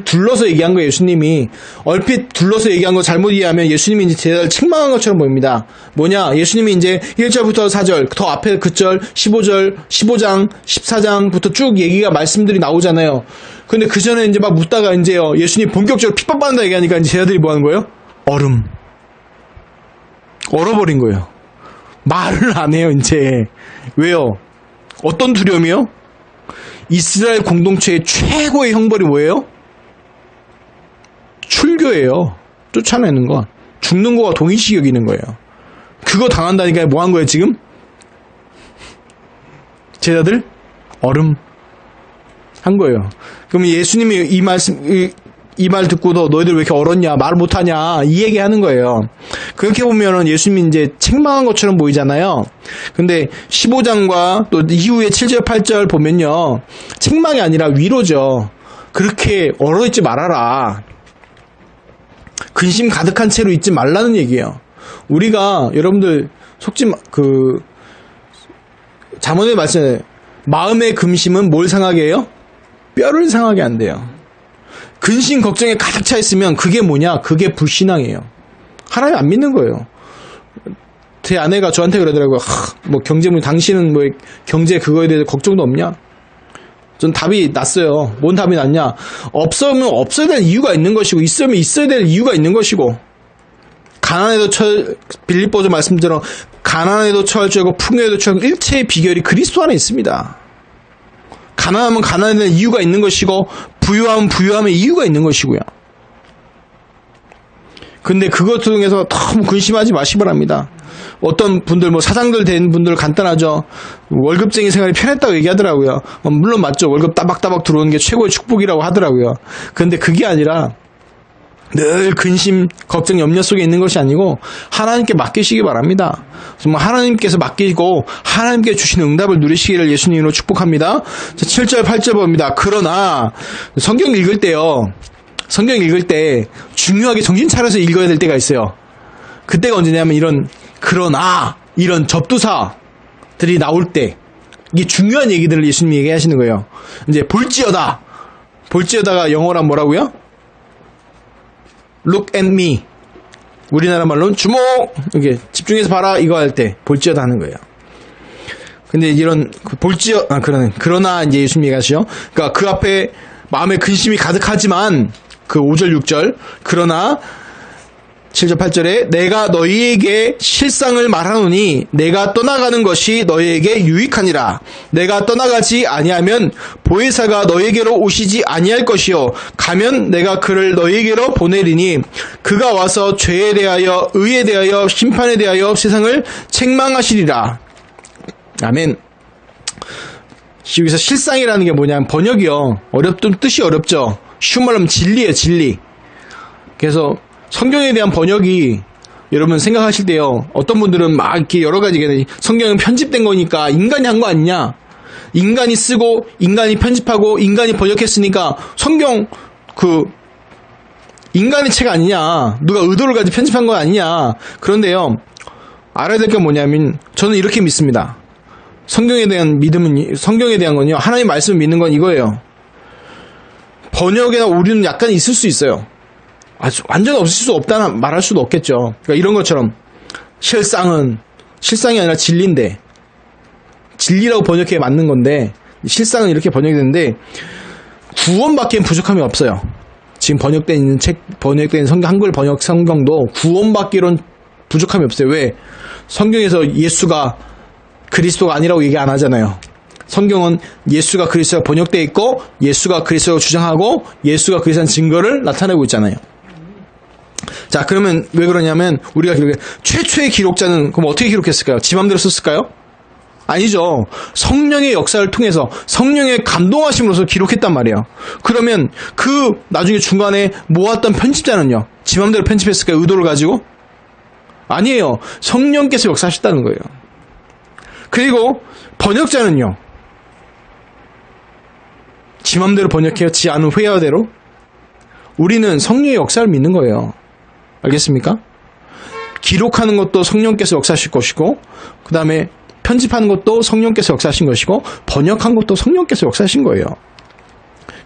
둘러서 얘기한 거예요, 예수님이. 얼핏 둘러서 얘기한 거 잘못 이해하면 예수님이 이제 제자를 책망한 것처럼 보입니다. 뭐냐? 예수님이 이제 1절부터 4절, 더 앞에 그 절, 15절, 15장, 14장부터 쭉 얘기가, 말씀들이 나오잖아요. 근데 그 전에 이제 막 묻다가 이제요, 예수님 본격적으로 핍박받는다 얘기하니까 이제 제자들이 뭐 하는 거예요? 얼음. 얼어버린 거예요. 말을 안 해요, 이제. 왜요? 어떤 두려움이요? 이스라엘 공동체의 최고의 형벌이 뭐예요? 출교예요. 쫓아내는 거. 죽는 거와 동일시 여기는 거예요. 그거 당한다니까 뭐 한 거예요, 지금? 제자들? 얼음. 한 거예요. 그럼 예수님이 이 말 듣고도 너희들 왜 이렇게 얼었냐, 말 못하냐, 이 얘기 하는 거예요. 그렇게 보면은 예수님이 이제 책망한 것처럼 보이잖아요. 근데 15장과 또 이후에 7절, 8절 보면요. 책망이 아니라 위로죠. 그렇게 얼어있지 말아라. 근심 가득한 채로 있지 말라는 얘기예요. 우리가, 여러분들, 잠언에 말씀에 마음의 금심은 뭘 상하게 해요? 뼈를 상하게 한대요. 근심 걱정에 가득 차 있으면 그게 뭐냐? 그게 불신앙이에요. 하나님 안 믿는 거예요. 제 아내가 저한테 그러더라고요. 뭐 경제문 당신은 뭐 경제 그거에 대해서 걱정도 없냐? 전 답이 났어요. 뭔 답이 났냐? 없으면 없어야 될 이유가 있는 것이고 있으면 있어야 될 이유가 있는 것이고 가난에도 빌립보서 말씀처럼 가난에도 처할 줄 알고 풍요에도 처할 일체의 비결이 그리스도 안에 있습니다. 가난하면 가난에 대한 이유가 있는 것이고 부유하면 부유함의 이유가 있는 것이고요. 근데 그것 중에서 너무 근심하지 마시기 바랍니다. 어떤 분들 뭐 사장들 된 분들 간단하죠. 월급쟁이 생활이 편했다고 얘기하더라고요. 물론 맞죠. 월급 따박따박 들어오는 게 최고의 축복이라고 하더라고요. 근데 그게 아니라 늘 근심, 걱정, 염려 속에 있는 것이 아니고 하나님께 맡기시기 바랍니다. 정말 하나님께서 맡기고 하나님께 주시는 응답을 누리시기를 예수님으로 축복합니다. 자, 7절, 8절 봅니다. 그러나 성경 읽을 때요. 성경 읽을 때 중요하게 정신 차려서 읽어야 될 때가 있어요. 그때가 언제냐면 그러나 이런 접두사들이 나올 때 이게 중요한 얘기들을 예수님이 얘기하시는 거예요. 이제 볼지어다가 영어로 뭐라고요? Look at me. 우리나라 말로는 주목! 이렇게 집중해서 봐라 이거 할 때 볼지어다 하는 거예요. 근데 이런 그러나 이제 예수님이 얘기하시죠. 그러니까 그 앞에 마음에 근심이 가득하지만 그 5절 6절 그러나 7절 8절에 내가 너희에게 실상을 말하노니 내가 떠나가는 것이 너희에게 유익하니라. 내가 떠나가지 아니하면 보혜사가 너희에게로 오시지 아니할 것이요 가면 내가 그를 너희에게로 보내리니 그가 와서 죄에 대하여 의에 대하여 심판에 대하여 세상을 책망하시리라. 아멘. 여기서 실상이라는 게 뭐냐면 번역이요. 뜻이 어렵죠. 쉬운 말로 하면 진리예요. 진리. 그래서 성경에 대한 번역이 여러분 생각하실 때요. 어떤 분들은 막 이렇게 여러 가지 성경은 편집된 거니까 인간이 한 거 아니냐. 인간이 쓰고 인간이 편집하고 인간이 번역했으니까 성경 인간의 책 아니냐. 누가 의도를 가지고 편집한 거 아니냐. 그런데요. 알아야 될 게 뭐냐면 저는 이렇게 믿습니다. 성경에 대한 건요. 하나님 말씀을 믿는 건 이거예요. 번역이나 오류는 약간 있을 수 있어요. 완전 없을 수 없다 말할 수도 없겠죠. 그러니까 이런 것처럼 실상이 아니라 진리인데 진리라고 번역해 맞는 건데 실상은 이렇게 번역이 되는데 구원밖엔 부족함이 없어요. 지금 번역된 한글 번역 성경도 구원받기론 부족함이 없어요. 왜? 성경에서 예수가 그리스도가 아니라고 얘기 안 하잖아요. 성경은 예수가 그리스도가 번역되어 있고 예수가 그리스도라고 주장하고 예수가 그리스도라는 증거를 나타내고 있잖아요. 자, 그러면 왜 그러냐면 우리가 최초의 기록자는 그럼 어떻게 기록했을까요? 지 맘대로 썼을까요? 아니죠. 성령의 역사를 통해서 성령의 감동하심으로서 기록했단 말이에요. 그러면 나중에 중간에 모았던 편집자는요. 지 맘대로 편집했을까요? 의도를 가지고? 아니에요. 성령께서 역사하셨다는 거예요. 그리고 번역자는요. 지 맘대로 번역해요. 지 아는 회화대로. 우리는 성령의 역사를 믿는 거예요. 알겠습니까? 기록하는 것도 성령께서 역사하실 것이고 그 다음에 편집하는 것도 성령께서 역사하신 것이고 번역한 것도 성령께서 역사하신 거예요.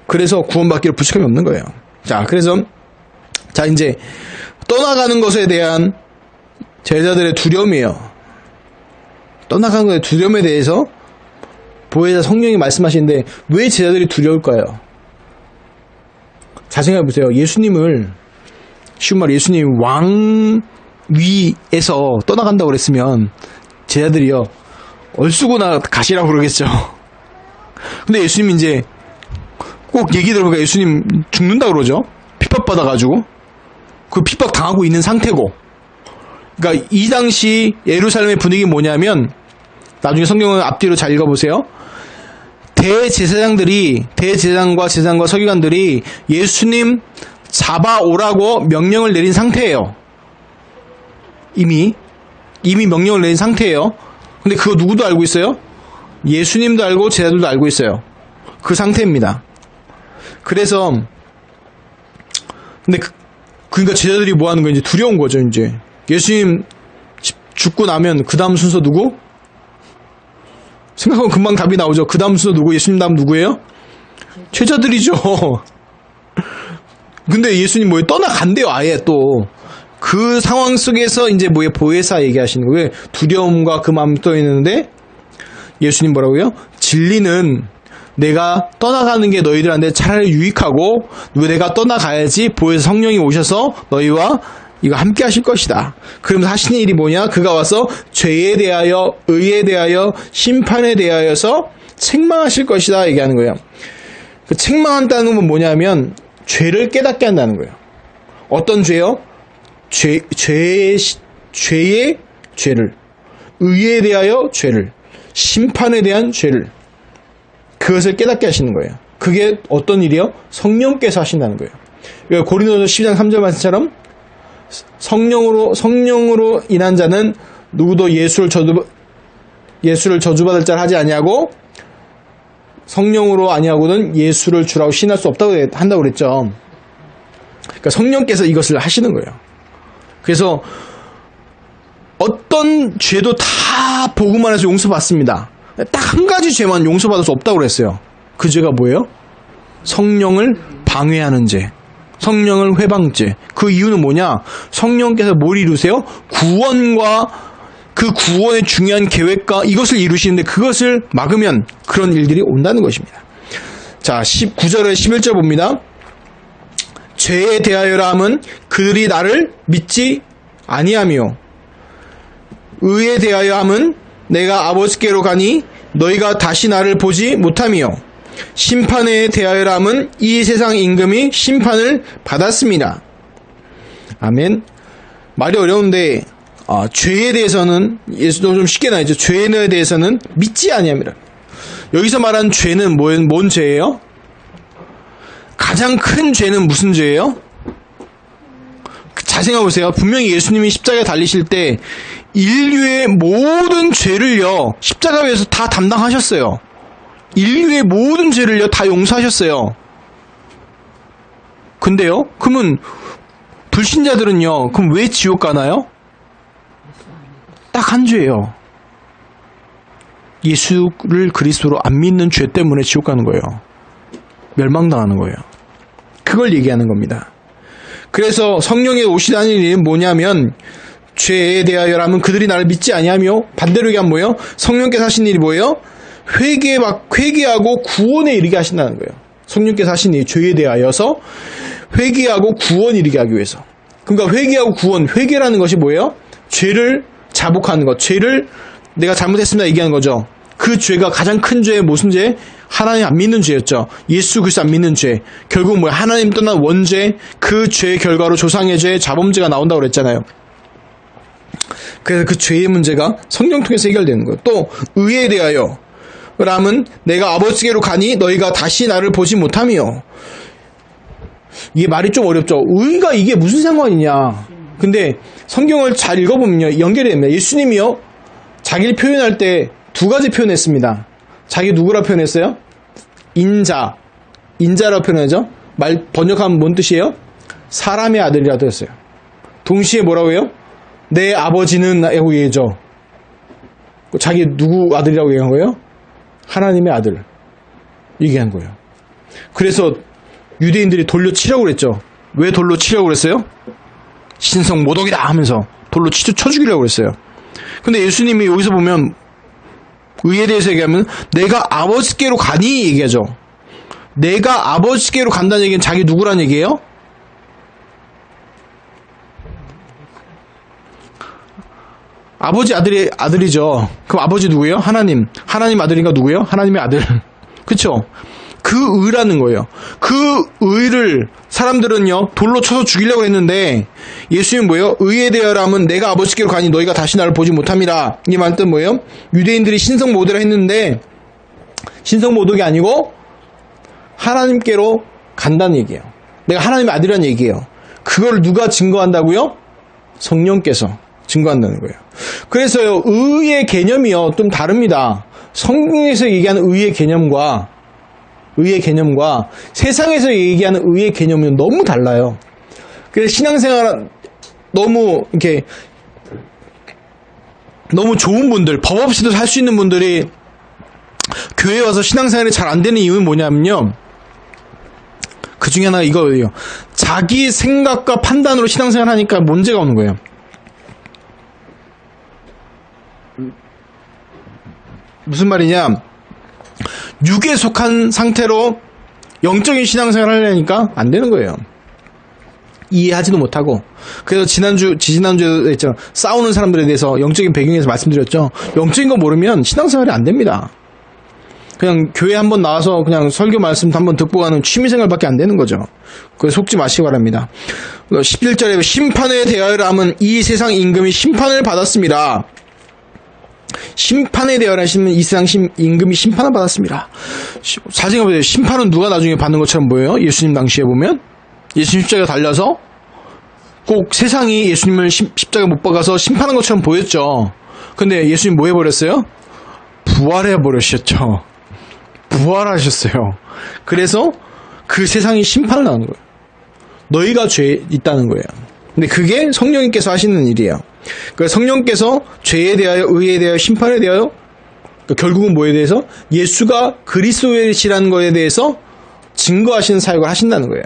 그래서 구원받기를 부족함이 없는 거예요. 자, 이제 떠나가는 것에 대한 제자들의 두려움이에요. 떠나가는 것의 두려움에 대해서 보혜사 성령이 말씀하시는데 왜 제자들이 두려울까요? 잘 생각해 보세요. 예수님이 위에서 떠나간다고 그랬으면 제자들이요 얼쑤구나 가시라고 그러겠죠. 근데 예수님 이제 꼭 얘기 들어보니까 예수님 죽는다고 그러죠. 핍박받아가지고 그 핍박 당하고 있는 상태고. 그러니까 이 당시 예루살렘의 분위기는 뭐냐면, 나중에 성경을 앞뒤로 잘 읽어보세요. 대제사장과 제사장과 서기관들이 예수님 잡아오라고 명령을 내린 상태예요. 이미 명령을 내린 상태예요. 근데 그거 누구도 알고 있어요? 예수님도 알고 제자들도 알고 있어요. 그 상태입니다. 그래서 근데 그러니까 제자들이 뭐 하는 거예요? 이제 두려운 거죠. 이제 예수님 죽고 나면 그 다음 순서 누구? 생각하면 금방 답이 나오죠. 그 다음 순서 누구? 예수님 다음 누구예요? 제자들이죠. 근데 예수님 뭐예요? 떠나간대요. 아예 또 그 상황 속에서 이제 뭐예요? 보혜사 얘기하시는 거예요. 두려움과 그 마음 떠 있는데 예수님 뭐라고요? 진리는 내가 떠나가는 게 너희들한테 차라리 유익하고 내가 떠나가야지 보혜사 성령이 오셔서 너희와 이거 함께 하실 것이다. 그러면서 하시는 일이 뭐냐? 그가 와서 죄에 대하여, 의에 대하여, 심판에 대하여서 책망하실 것이다 얘기하는 거예요. 그 책망한다는 건 뭐냐면 죄를 깨닫게 한다는 거예요. 어떤 죄요? 죄의 죄를, 의에 대하여 죄를, 심판에 대한 죄를, 그것을 깨닫게 하시는 거예요. 그게 어떤 일이요? 성령께서 하신다는 거예요. 고린도서 12장 3절 말씀처럼 성령으로 인한 자는 누구도 예수를 저주받을 자를 하지 아니하고 성령으로 아니하고는 예수를 주라고 신할 수 없다고 한다고 그랬죠. 그러니까 성령께서 이것을 하시는 거예요. 그래서 어떤 죄도 다 복음 안에서 용서받습니다. 딱 한 가지 죄만 용서받을 수 없다고 그랬어요. 그 죄가 뭐예요? 성령을 방해하는 죄, 성령을 회방죄. 그 이유는 뭐냐? 성령께서 뭘 이루세요? 구원과 그 구원의 중요한 계획과 이것을 이루시는데 그것을 막으면 그런 일들이 온다는 것입니다. 자, 19절에 11절 봅니다. 죄에 대하여라 함은 그들이 나를 믿지 아니하며, 의에 대하여 함은 내가 아버지께로 가니 너희가 다시 나를 보지 못하며, 심판에 대하여라 함은 이 세상 임금이 심판을 받았습니다. 아멘. 말이 어려운데 죄에 대해서는 예수도 좀 쉽게 나오죠. 죄에 대해서는 믿지 아니함이라. 여기서 말한 죄는 뭔 죄예요? 가장 큰 죄는 무슨 죄예요? 잘 생각해 보세요. 분명히 예수님이 십자가에 달리실 때 인류의 모든 죄를요 십자가 위에서 다 담당하셨어요. 인류의 모든 죄를요 다 용서하셨어요. 근데요, 그러면 불신자들은요, 그럼 왜 지옥 가나요? 딱 한 죄예요. 예수를 그리스도로 안 믿는 죄 때문에 지옥 가는 거예요. 멸망당하는 거예요. 그걸 얘기하는 겁니다. 그래서 성령의 오시다는 일은 뭐냐면, 죄에 대하여라면 그들이 나를 믿지 아니하며, 반대로 얘기하면 뭐예요? 성령께서 하신 일이 뭐예요? 회개하고 구원에 이르게 하신다는 거예요. 성령께서 하신 일이 죄에 대하여서 회개하고 구원 이르게 하기 위해서. 그러니까 회개하고 구원, 회개라는 것이 뭐예요? 죄를 자복하는 것, 죄를 내가 잘못했습니다 얘기하는 거죠. 그 죄가 가장 큰 죄의 무슨 죄? 하나님 안 믿는 죄였죠. 예수 그리스도 안 믿는 죄. 결국 뭐야? 하나님 떠난 원죄, 그 죄의 결과로 조상의 죄, 자범죄가 나온다고 그랬잖아요. 그래서 그 죄의 문제가 성령 통해서 해결되는 거예요. 또 의에 대하여 라면 내가 아버지께로 가니 너희가 다시 나를 보지 못하며. 이게 말이 좀 어렵죠. 의가 이게 무슨 상관이냐. 근데 성경을 잘 읽어보면요 연결이 됩니다. 예수님이요 자기를 표현할 때 두 가지 표현했습니다. 자기 누구라 표현했어요? 인자라고 표현하죠. 말 번역하면 뭔 뜻이에요? 사람의 아들이라고 했어요. 동시에 뭐라고 해요? 내 아버지는 라고 얘기하죠. 자기 누구 아들이라고 얘기한 거예요? 하나님의 아들 얘기한 거예요. 그래서 유대인들이 돌로 치려고 그랬죠. 왜 돌로 치려고 그랬어요? 신성 모독이다 하면서 돌로 쳐 죽이려고 그랬어요. 근데 예수님이 여기서 보면 의에 대해서 얘기하면 내가 아버지께로 가니 얘기하죠. 내가 아버지께로 간다는 얘기는 자기 누구란 얘기예요? 아버지 아들이죠. 그럼 아버지 누구예요? 하나님. 하나님 아들인가 누구예요? 하나님의 아들. 그쵸? 그 의라는 거예요. 그 의를 사람들은요 돌로 쳐서 죽이려고 했는데 예수님은 뭐예요? 의에 대하여라면 내가 아버지께로 가니 너희가 다시 나를 보지 못함이라. 이 말 뜻은 뭐예요? 유대인들이 신성모독을 했는데 신성모독이 아니고 하나님께로 간다는 얘기예요. 내가 하나님의 아들이라는 얘기예요. 그걸 누가 증거한다고요? 성령께서 증거한다는 거예요. 그래서요 의의 개념이요 좀 다릅니다. 성경에서 얘기하는 의의 개념과 세상에서 얘기하는 의의 개념은 너무 달라요. 그래서 신앙생활 너무 좋은 분들, 법 없이도 살 수 있는 분들이 교회에 와서 신앙생활이 잘 안 되는 이유는 뭐냐면요. 그 중에 하나가 이거예요. 자기 생각과 판단으로 신앙생활 하니까 문제가 오는 거예요. 무슨 말이냐? 육에 속한 상태로 영적인 신앙생활을 하려니까 안 되는 거예요. 이해하지도 못하고. 그래서 지난주에도 했죠. 싸우는 사람들에 대해서 영적인 배경에서 말씀드렸죠. 영적인 거 모르면 신앙생활이 안 됩니다. 그냥 교회 한번 나와서 그냥 설교 말씀 한번 듣고 가는 취미생활밖에 안 되는 거죠. 그래서 속지 마시기 바랍니다. 11절에 심판에 대하여라 하면 이 세상 임금이 심판을 받았습니다. 심판에 대하여라 하시면 이 세상 임금이 심판을 받았습니다. 잘 생각해보세요. 심판은 누가 나중에 받는 것처럼 보여요? 예수님 당시에 보면 예수님 십자가에 달려서 꼭 세상이 예수님을 십자가에 못 박아서 심판한 것처럼 보였죠. 근데 예수님 뭐 해버렸어요? 부활해버렸었죠. 부활하셨어요. 그래서 그 세상이 심판을 나는 거예요. 너희가 죄에 있다는 거예요. 근데 그게 성령님께서 하시는 일이에요. 그러니까 성령께서 죄에 대하여, 의에 대하여, 심판에 대하여, 그러니까 결국은 뭐에 대해서? 예수가 그리스도이시라는 것에 대해서 증거하시는 사역을 하신다는 거예요.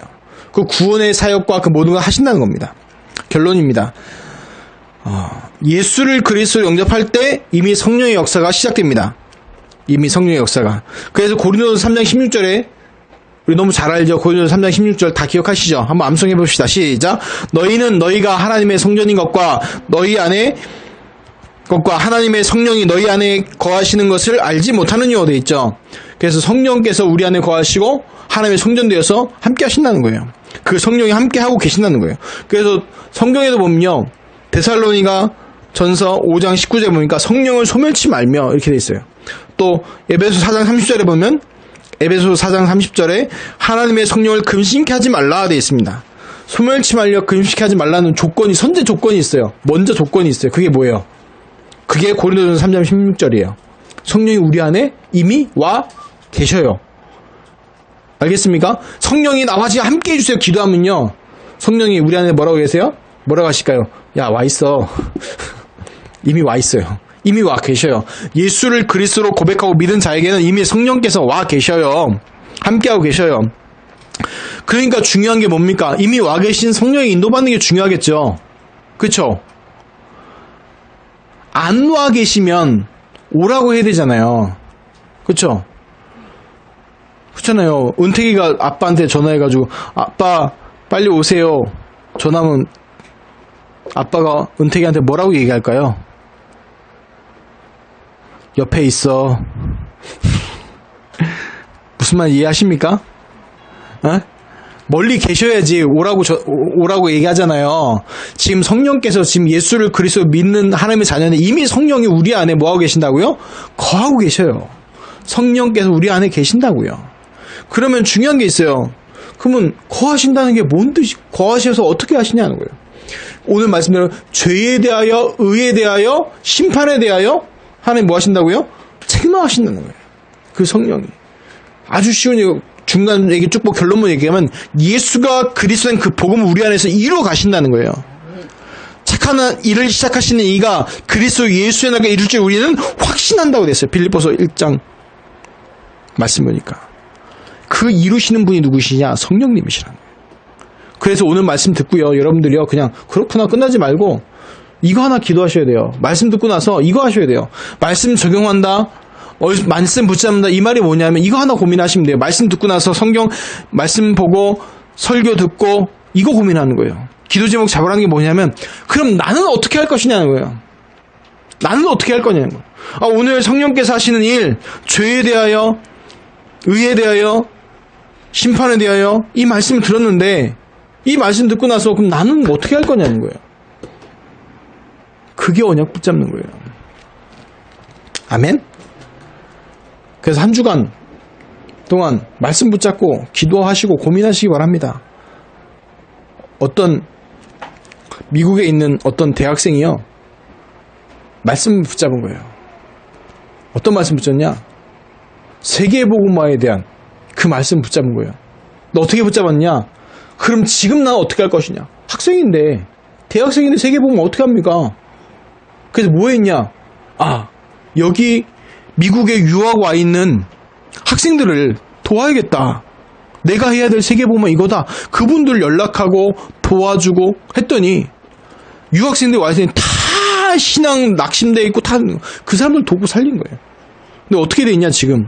그 구원의 사역과 그 모든 걸 하신다는 겁니다. 결론입니다. 예수를 그리스도로 영접할 때 이미 성령의 역사가 시작됩니다. 이미 성령의 역사가. 그래서 고린도서 3장 16절에 우리 너무 잘 알죠. 고린도서 3장 16절 다 기억하시죠? 한번 암송해 봅시다. 시작. 너희는 너희가 하나님의 성전인 것과 너희 안에 것과 하나님의 성령이 너희 안에 거하시는 것을 알지 못하느냐고 되어 있죠. 그래서 성령께서 우리 안에 거하시고 하나님의 성전 되어서 함께 하신다는 거예요. 그 성령이 함께 하고 계신다는 거예요. 그래서 성경에도 보면요. 데살로니가 전서 5장 19절에 보니까 성령을 소멸치 말며 이렇게 되어 있어요. 또 에베소 4장 30절에 보면 에베소 4장 30절에 하나님의 성령을 금식케 하지 말라 되어 있습니다. 소멸치 말려 금식케 하지 말라는 선제 조건이 있어요. 먼저 조건이 있어요. 그게 뭐예요? 그게 고린도전서 3장 16절이에요. 성령이 우리 안에 이미 와 계셔요. 알겠습니까? 성령이 나와 지금 함께 해주세요. 기도하면요. 성령이 우리 안에 뭐라고 계세요? 뭐라고 하실까요? 야, 와 있어. 이미 와 있어요. 이미 와 계셔요. 예수를 그리스도로 고백하고 믿은 자에게는 이미 성령께서 와 계셔요. 함께하고 계셔요. 그러니까 중요한 게 뭡니까? 이미 와 계신 성령의 인도받는 게 중요하겠죠. 그쵸? 안 와 계시면 오라고 해야 되잖아요. 그쵸? 그렇잖아요. 은택이가 아빠한테 전화해가지고 아빠 빨리 오세요. 전화하면 아빠가 은택이한테 뭐라고 얘기할까요? 옆에 있어. 무슨 말 이해하십니까? 어? 멀리 계셔야지 오라고 얘기하잖아요. 지금 성령께서 지금 예수를 그리스도 믿는 하나님의 자녀는 이미 성령이 우리 안에 뭐하고 계신다고요? 거하고 계셔요. 성령께서 우리 안에 계신다고요. 그러면 중요한 게 있어요. 그러면 거하신다는 게 뭔 뜻이, 거하셔서 어떻게 하시냐는 거예요. 오늘 말씀대로 죄에 대하여, 의에 대하여, 심판에 대하여 하나님 뭐 하신다고요? 책임하신다는 거예요. 그 성령이. 아주 쉬운 얘기, 중간 얘기 쭉 보고 결론만 얘기하면 예수가 그리스도인 그 복음을 우리 안에서 이루어 가신다는 거예요. 착한 일을 시작하시는 이가 그리스도 예수의 날에 이룰 줄 우리는 확신한다고 됐어요. 빌립보서 1장 말씀 보니까. 그 이루시는 분이 누구시냐? 성령님이시라는 거예요. 그래서 오늘 말씀 듣고요. 여러분들이요. 그냥 그렇구나 끝나지 말고 이거 하나 기도하셔야 돼요. 말씀 듣고 나서 이거 하셔야 돼요. 말씀 적용한다. 말씀 붙잡는다. 이 말이 뭐냐면 이거 하나 고민하시면 돼요. 말씀 듣고 나서 성경 말씀 보고 설교 듣고 이거 고민하는 거예요. 기도 제목 잡으라는 게 뭐냐면 그럼 나는 어떻게 할 것이냐는 거예요. 나는 어떻게 할 거냐는 거예요. 오늘 성령께서 하시는 일, 죄에 대하여, 의에 대하여, 심판에 대하여 이 말씀을 들었는데 이 말씀 듣고 나서 그럼 나는 어떻게 할 거냐는 거예요. 그게 언약 붙잡는 거예요. 아멘? 그래서 한 주간 동안 말씀 붙잡고 기도하시고 고민하시기 바랍니다. 어떤 미국에 있는 어떤 대학생이요, 말씀 붙잡은 거예요. 어떤 말씀 붙잡냐? 세계복음화에 대한 그 말씀 붙잡은 거예요. 너 어떻게 붙잡았냐? 그럼 지금 나 어떻게 할 것이냐? 학생인데, 대학생인데 세계복음 어떻게 합니까? 그래서 뭐 했냐? 여기 미국에 유학 와 있는 학생들을 도와야겠다. 내가 해야 될 세계복음은 이거다. 그분들 연락하고 도와주고 했더니 유학생들이 와 있으니 다 신앙 낙심돼 있고 다 그 사람들 돕고 살린 거예요. 근데 어떻게 돼 있냐 지금?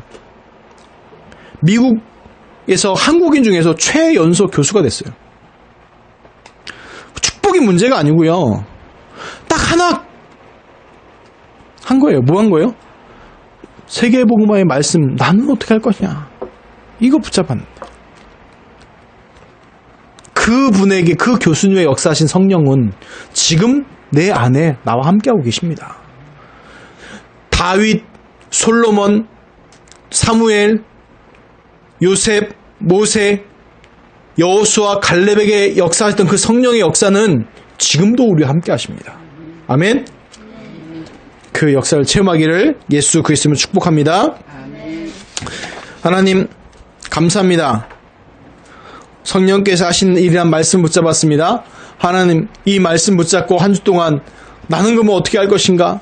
미국에서 한국인 중에서 최연소 교수가 됐어요. 축복이 문제가 아니고요. 딱 하나 한 거예요. 뭐 한 거예요? 세계복음화의 말씀, 나는 어떻게 할 것이냐. 이거 붙잡았는데. 그분에게, 그 교수님의 역사하신 성령은 지금 내 안에 나와 함께하고 계십니다. 다윗, 솔로몬, 사무엘, 요셉, 모세, 여호수아, 갈렙에게 역사했던 그 성령의 역사는 지금도 우리와 함께 하십니다. 아멘. 그 역사를 체험하기를 예수 그리스도로 축복합니다. 아멘. 하나님 감사합니다. 성령께서 하신 일이란 말씀 붙잡았습니다. 하나님 이 말씀 붙잡고 한 주 동안 나는 그러면 어떻게 할 것인가?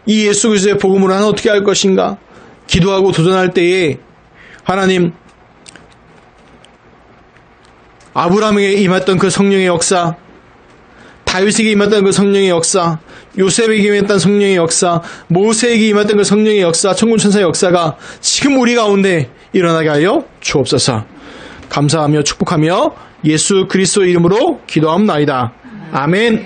이 예수 그리스도의 복음으로 나는 어떻게 할 것인가? 기도하고 도전할 때에 하나님 아브라함에게 임했던 그 성령의 역사, 다윗에게 임했던 그 성령의 역사, 요셉에게 임했던 성령의 역사, 모세에게 임했던 그 성령의 역사, 천군천사의 역사가 지금 우리 가운데 일어나게 하여 주옵소서. 감사하며 축복하며 예수 그리스도 이름으로 기도하옵나이다. 아멘.